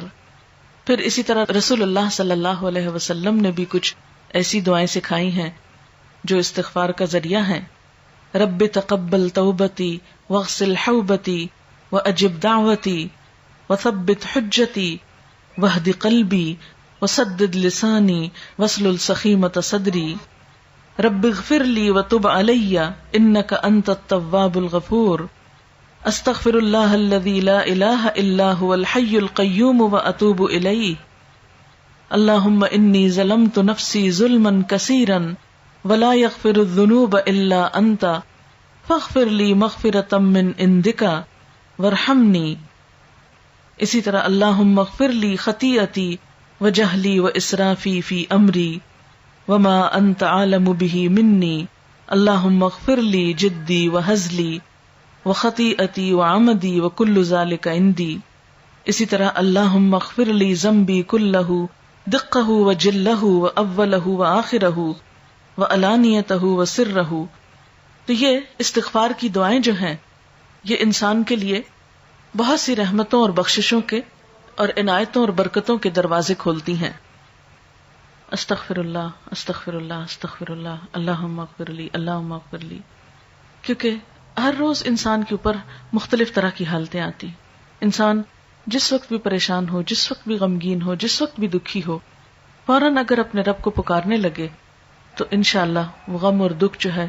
پھر اسی طرح رسول اللہ صلی اللہ علیہ وسلم نے بھی کچھ ایسی دعائیں سکھائی ہیں جو استغفار کا ذریعہ ہیں. رب تقبل توبتی واغسل حوبتی واجب دعوتی وثبت حجتی واہد قلبی وسدد لسانی واسلل سخیمۃ صدری. رب اغفر لی وتب علی انک انت التواب الغفور. استغفر اللہ الذی لا الہ الا هو الحی القیوم واتوب الیہ. اللہم انی ظلمت نفسی ظلما کثیرا ولا یغفر الذنوب الا انت فاغفر لی مغفرۃ من عندک وارحمنی. اسی طرح اللہم اغفر لی خطیئتی وجہلی واسرافی فی امری وما انت عالم بہ منی. اللہم اغفر لی جدی وہزلی وخطیئتی وعمدی وکل ذلک عندی. اسی طرح اللہم اغفر لی ذنبی کلہ دقہ وجلہ واولہ وآخرہ وعلانیتہ وسرہ. تو یہ استغفار کی دعائیں جو ہیں یہ انسان کے لیے بہت سی رحمتوں اور بخششوں کے اور عنایتوں اور برکتوں کے دروازے کھولتی ہیں. استغفر اللہ استغفر اللہ استغفر اللہ اللہم اغفر لی اللہم اغفر لی. کیونکہ ہر روز انسان کے اوپر مختلف طرح کی حالتیں آتی. انسان جس وقت بھی پریشان ہو، جس وقت بھی غمگین ہو، جس وقت بھی دکھی ہو، فوراً اگر اپنے رب کو پکارنے لگے تو انشاءاللہ وہ غم اور دکھ جو ہے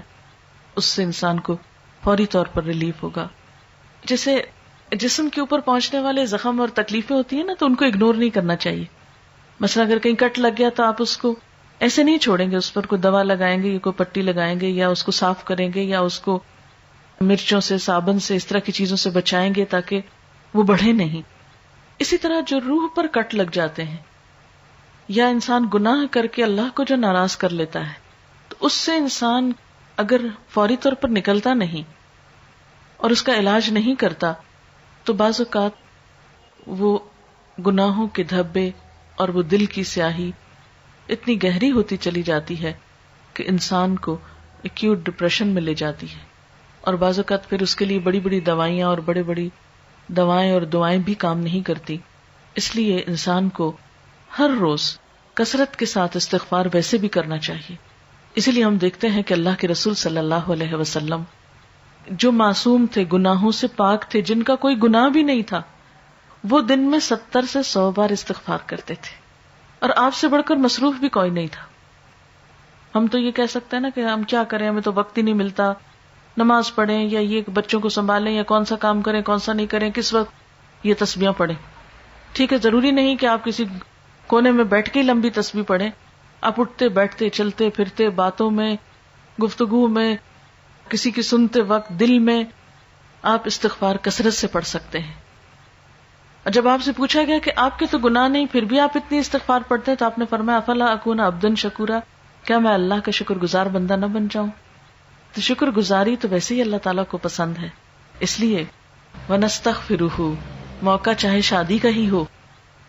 اس سے انسان کو فوری طور پر ریلیف ہوگا. جیسے جسم کے اوپر پہنچنے والے زخم اور تکلیفیں ہوتی ہیں نا، تو ان کو اگنور نہیں کرنا چاہیے. مثلا اگر کہیں کٹ لگ گیا تو آپ اس کو ایسے نہیں چھوڑیں گے، اس پر کوئی دوا لگائیں گے یا کوئی پٹی لگائیں گے یا اس کو صاف کریں گے یا اس کو مرچوں سے، صابن سے، اس طرح کی چیزوں سے بچائیں گے تاکہ وہ بڑھے نہیں. اسی طرح جو روح پر کٹ لگ جاتے ہیں یا انسان گناہ کر کے اللہ کو جو ناراض کر لیتا ہے، تو اس سے انسان اگر فوری طور پر نکلتا نہیں اور اس کا علاج نہیں کرتا تو بعض اوقات وہ گناہوں کے دھبے اور وہ دل کی سیاہی اتنی گہری ہوتی چلی جاتی ہے کہ انسان کو ایکیوٹ ڈپریشن میں لے جاتی ہے. اور بعض اوقات پھر اس کے لیے بڑی بڑی دوائیاں اور بڑی بڑی دوائیں اور دعائیں بھی کام نہیں کرتی. اس لیے انسان کو ہر روز کثرت کے ساتھ استغفار ویسے بھی کرنا چاہیے. اسی لیے ہم دیکھتے ہیں کہ اللہ کے رسول صلی اللہ علیہ وسلم جو معصوم تھے، گناہوں سے پاک تھے، جن کا کوئی گناہ بھی نہیں تھا، وہ دن میں 70 سے 100 بار استغفار کرتے تھے. اور آپ سے بڑھ کر مصروف بھی کوئی نہیں تھا. ہم تو یہ کہہ سکتے ہیں نا کہ ہم کیا کریں، ہمیں تو وقت ہی نہیں ملتا، نماز پڑھیں یا یہ بچوں کو سنبھالیں یا کون سا کام کریں کون سا نہیں کریں، کس وقت یہ تسبیحاں پڑھیں. ٹھیک ہے، ضروری نہیں کہ آپ کسی کونے میں بیٹھ کے لمبی تسبیح پڑھیں. آپ اٹھتے بیٹھتے چلتے پھرتے باتوں میں، گفتگو میں، کسی کی سنتے وقت دل میں آپ استغفار کثرت سے پڑھ سکتے ہیں. اور جب آپ سے پوچھا گیا کہ آپ کے تو گناہ نہیں پھر بھی آپ اتنی استغفار پڑھتے ہیں، تو آپ نے فرمایا افلا اکون عبدا شکورا، کیا میں اللہ کا شکر گزار بندہ نہ بن جاؤں؟ تو شکر گزاری تو ویسے ہی اللہ تعالیٰ کو پسند ہے. اس لیے وَنَسْتَغْفِرُهُ، موقع چاہے شادی کا ہی ہو،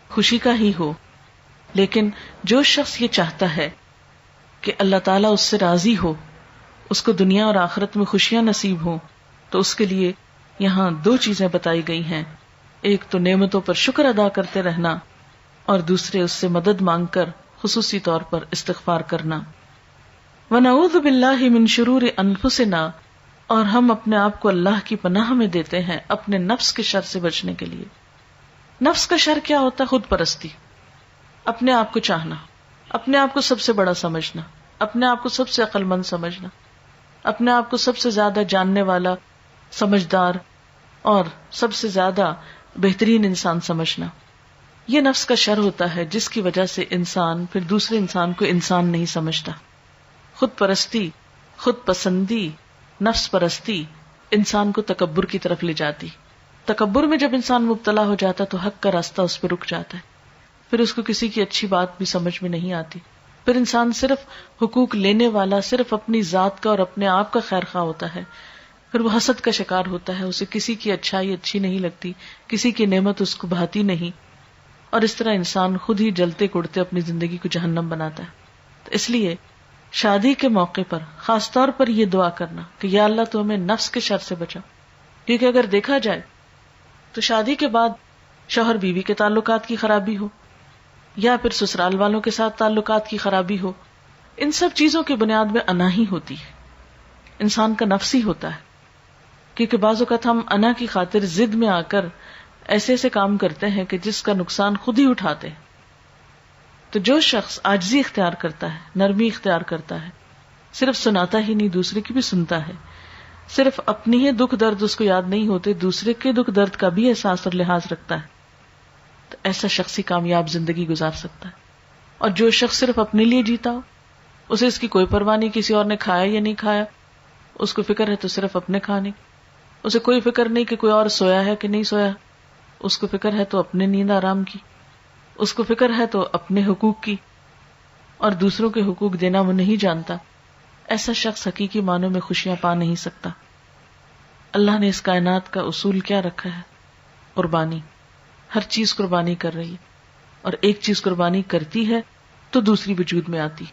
خوشی کا ہی ہو، لیکن جو شخص یہ چاہتا ہے کہ اللہ تعالیٰ اس سے راضی ہو، اس کو دنیا اور آخرت میں خوشیاں نصیب ہوں، تو اس کے لیے یہاں 2 چیزیں بتائی گئی ہیں. ایک تو نعمتوں پر شکر ادا کرتے رہنا، اور دوسرے اس سے مدد مانگ کر خصوصی طور پر استغفار کرنا. وَنَعُوذُ بِاللَّهِ مِن شُرُورِ أَنفُسِنَا، اور ہم اپنے آپ کو اللہ کی پناہ میں دیتے ہیں اپنے نفس کے شر سے بچنے کے لیے. نفس کا شر کیا ہوتا ہے؟ خود پرستی، اپنے آپ کو چاہنا، اپنے آپ کو سب سے بڑا سمجھنا، اپنے آپ کو سب سے عقل مند سمجھنا، اپنے آپ کو سب سے زیادہ جاننے والا، سمجھدار اور سب سے زیادہ بہترین انسان سمجھنا. یہ نفس کا شر ہوتا ہے جس کی وجہ سے انسان پھر دوسرے انسان کو انسان نہیں سمجھتا. خود پرستی، خود پسندی، نفس پرستی انسان کو تکبر کی طرف لے جاتی. تکبر میں جب انسان مبتلا ہو جاتا تو حق کا راستہ اس پہ رک جاتا ہے، پھر اس کو کسی کی اچھی بات بھی سمجھ میں نہیں آتی. پھر انسان صرف حقوق لینے والا، صرف اپنی ذات کا اور اپنے آپ کا خیر خواہ ہوتا ہے. پھر وہ حسد کا شکار ہوتا ہے، اسے کسی کی اچھائی اچھی نہیں لگتی، کسی کی نعمت اس کو بھاتی نہیں، اور اس طرح انسان خود ہی جلتے کڑتے اپنی زندگی کو جہنم بناتا ہے. تو اس لیے شادی کے موقع پر خاص طور پر یہ دعا کرنا کہ یا اللہ تو ہمیں نفس کے شر سے بچا. کیونکہ اگر دیکھا جائے تو شادی کے بعد شوہر بیوی کے تعلقات کی خرابی ہو یا پھر سسرال والوں کے ساتھ تعلقات کی خرابی ہو، ان سب چیزوں کی بنیاد میں انا ہی ہوتی ہے، انسان کا نفس ہی ہوتا ہے. کیونکہ بعض اوقات ہم انا کی خاطر ضد میں آ کر ایسے ایسے کام کرتے ہیں کہ جس کا نقصان خود ہی اٹھاتے ہیں. تو جو شخص عاجزی اختیار کرتا ہے، نرمی اختیار کرتا ہے، صرف سناتا ہی نہیں دوسرے کی بھی سنتا ہے، صرف اپنی ہی دکھ درد اس کو یاد نہیں ہوتے، دوسرے کے دکھ درد کا بھی احساس اور لحاظ رکھتا ہے، تو ایسا شخص ہی کامیاب زندگی گزار سکتا ہے. اور جو شخص صرف اپنے لیے جیتا ہو، اسے اس کی کوئی پرواہ نہیں کسی اور نے کھایا یا نہیں کھایا، اس کو فکر ہے تو صرف اپنے کھانے کی، اسے کوئی فکر نہیں کہ کوئی اور سویا ہے کہ نہیں سویا، اس کو فکر ہے تو اپنے نیند آرام کی، اس کو فکر ہے تو اپنے حقوق کی، اور دوسروں کے حقوق دینا وہ نہیں جانتا، ایسا شخص حقیقی معنوں میں خوشیاں پا نہیں سکتا. اللہ نے اس کائنات کا اصول کیا رکھا ہے؟ قربانی. ہر چیز قربانی کر رہی ہے، اور ایک چیز قربانی کرتی ہے تو دوسری وجود میں آتی.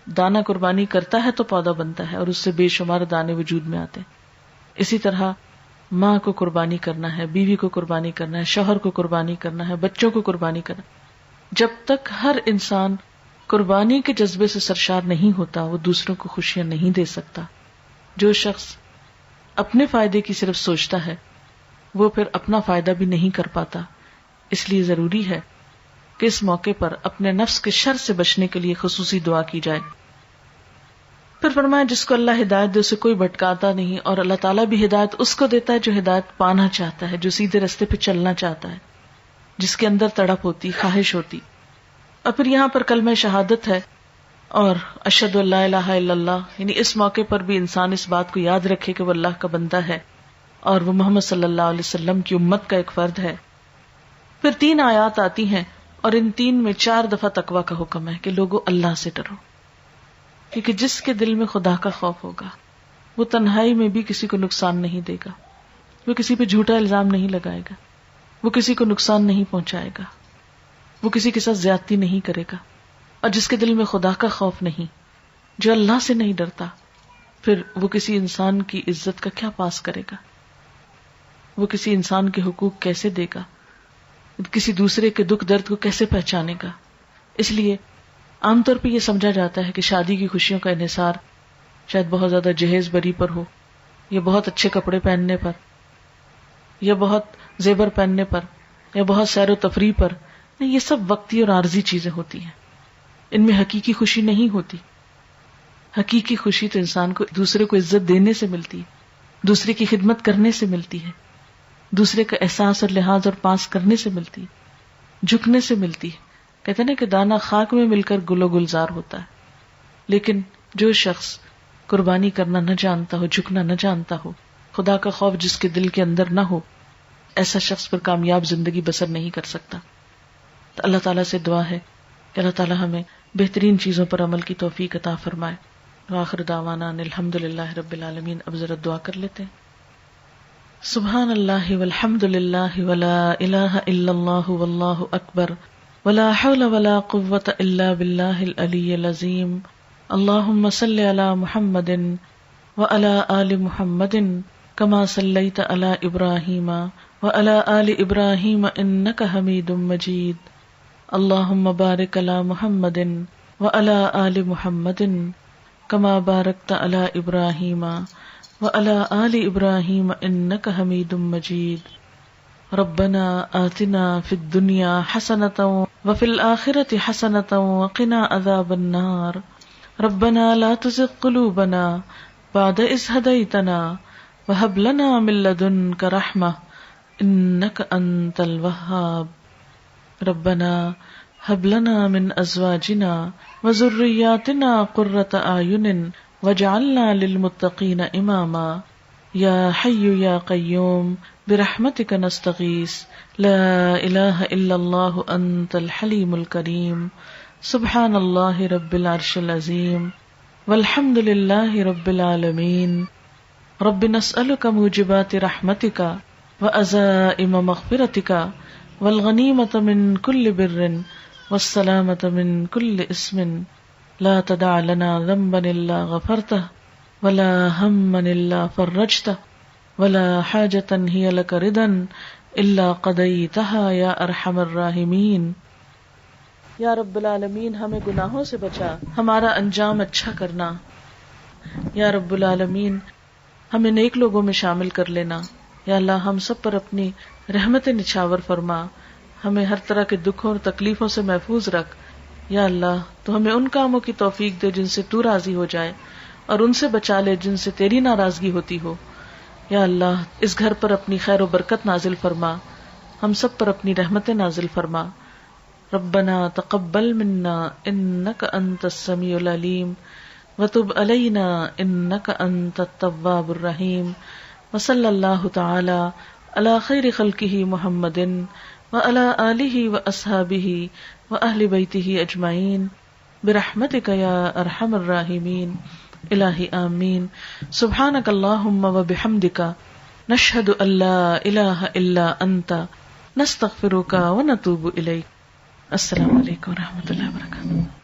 دانہ قربانی کرتا ہے تو پودا بنتا ہے اور اس سے بے شمار دانے وجود میں آتے ہیں. اسی طرح ماں کو قربانی کرنا ہے، بیوی کو قربانی کرنا ہے، شوہر کو قربانی کرنا ہے، بچوں کو قربانی کرنا ہے. جب تک ہر انسان قربانی کے جذبے سے سرشار نہیں ہوتا وہ دوسروں کو خوشیاں نہیں دے سکتا. جو شخص اپنے فائدے کی صرف سوچتا ہے وہ پھر اپنا فائدہ بھی نہیں کر پاتا. اس لیے ضروری ہے کہ اس موقع پر اپنے نفس کے شر سے بچنے کے لیے خصوصی دعا کی جائے. پھر فرمایا جس کو اللہ ہدایت دے اسے کوئی بھٹکاتا نہیں، اور اللہ تعالیٰ بھی ہدایت اس کو دیتا ہے جو ہدایت پانا چاہتا ہے، جو سیدھے رستے پہ چلنا چاہتا ہے، جس کے اندر تڑپ ہوتی، خواہش ہوتی. اور پھر یہاں پر کلمہ شہادت ہے اور اشہد ان لا الہ الا اللہ، یعنی اس موقع پر بھی انسان اس بات کو یاد رکھے کہ وہ اللہ کا بندہ ہے اور وہ محمد صلی اللہ علیہ وسلم کی امت کا ایک فرد ہے. پھر 3 آیات آتی ہیں اور ان 3 میں 4 دفعہ تقویٰ کا حکم ہے کہ لوگوں اللہ سے ڈرو، کیونکہ جس کے دل میں خدا کا خوف ہوگا وہ تنہائی میں بھی کسی کو نقصان نہیں دے گا، وہ کسی پہ جھوٹا الزام نہیں لگائے گا، وہ کسی کو نقصان نہیں پہنچائے گا، وہ کسی کے ساتھ زیادتی نہیں کرے گا. اور جس کے دل میں خدا کا خوف نہیں، جو اللہ سے نہیں ڈرتا، پھر وہ کسی انسان کی عزت کا کیا پاس کرے گا، وہ کسی انسان کے حقوق کیسے دے گا، کسی دوسرے کے دکھ درد کو کیسے پہچانے گا. اس لیے عام طور پہ یہ سمجھا جاتا ہے کہ شادی کی خوشیوں کا انحصار شاید بہت زیادہ جہیز بری پر ہو، یا بہت اچھے کپڑے پہننے پر، یا بہت زیور پہننے پر، یا بہت سیر و تفریح پر. نہیں، یہ سب وقتی اور عارضی چیزیں ہوتی ہیں، ان میں حقیقی خوشی نہیں ہوتی. حقیقی خوشی تو انسان کو دوسرے کو عزت دینے سے ملتی ہے، دوسرے کی خدمت کرنے سے ملتی ہے، دوسرے کا احساس اور لحاظ اور پاس کرنے سے ملتی ہے، جھکنے سے ملتی ہے. کہتے ہیں نا کہ دانہ خاک میں مل کر گل و گلزار ہوتا ہے. لیکن جو شخص قربانی کرنا نہ جانتا ہو، جھکنا نہ جانتا ہو، خدا کا خوف جس کے دل کے اندر نہ ہو، ایسا شخص پر کامیاب زندگی بسر نہیں کر سکتا. تو اللہ تعالیٰ سے دعا ہے کہ اللہ تعالیٰ ہمیں بہترین چیزوں پر عمل کی توفیق عطا فرمائے. وآخر دعوانا ان الحمدللہ رب العالمین. اب ذرا دعا کر لیتے ہیں. سبحان اللہ والحمد للہ ولا الہ الا اللہ واللہ اکبر ولا حول ولا قوة الا باللہ العلی العظیم. اللہم صل علی محمد وعلی آل محمد کما صلیت علی ابراہیم وعلی آل ابراہیم انک حمید مجید. اللہم بارک علی محمد وعلی آل محمد کما بارکت علی ابراہیم وعلی آل ابراہیم انک حمید مجید. ربنا آتنا فی الدنیا حسنۃ وفی الآخرۃ حسنۃ وقنا عذاب النار. ربنا لا تزغ قلوبنا بعد اذ ہدیتنا وہب لنا من لدنک رحمہ انک انت الوہاب. ربنا ہب لنا من ازواجنا وذریاتنا قرۃ اعین وجعلنا للمتقین اماما. یا حی یا قیوم برحمتک نستغیث لا الہ الا اللہ انت الحلیم الکریم. سبحان اللہ رب العرش العظیم والحمد للہ رب العالمین. رب نسألک موجبات رحمتک وعزائم مغفرتک والغنیمۃ من کل بر والسلامۃ من کل اسم. لا تدع لنا ذنبا الا غفرته ولا ہما الا فرجته ولا حاجة هي لك رضا الا قضيتها یا ارحم الراحمین. یا رب العالمین ہمیں گناہوں سے بچا، ہمارا انجام اچھا کرنا. یا رب العالمین ہمیں نیک لوگوں میں شامل کر لینا. یا اللہ ہم سب پر اپنی رحمت نچھاور فرما، ہمیں ہر طرح کے دکھوں اور تکلیفوں سے محفوظ رکھ. یا اللہ تو ہمیں ان کاموں کی توفیق دے جن سے تو راضی ہو جائے، اور ان سے بچا لے جن سے تیری ناراضگی ہوتی ہو. یا اللہ اس گھر پر اپنی خیر و برکت نازل فرما، ہم سب پر اپنی رحمتیں نازل فرما. ربنا تقبل منا انک انت السمیع العلیم وتب علینا انک انت التواب الرحیم. وصلی اللہ تعالی علی خیر خلقہ محمد وعلی آلہ واصحابہ واہل بیتہ اجمعین برحمتک یا ارحم الراحمین. الہی آمین. سبحانک اللہم وبحمدک نشہد ان لا الہ الا انت نستغفرک ونتوب الیک. السلام علیکم ورحمۃ اللہ وبرکاتہ.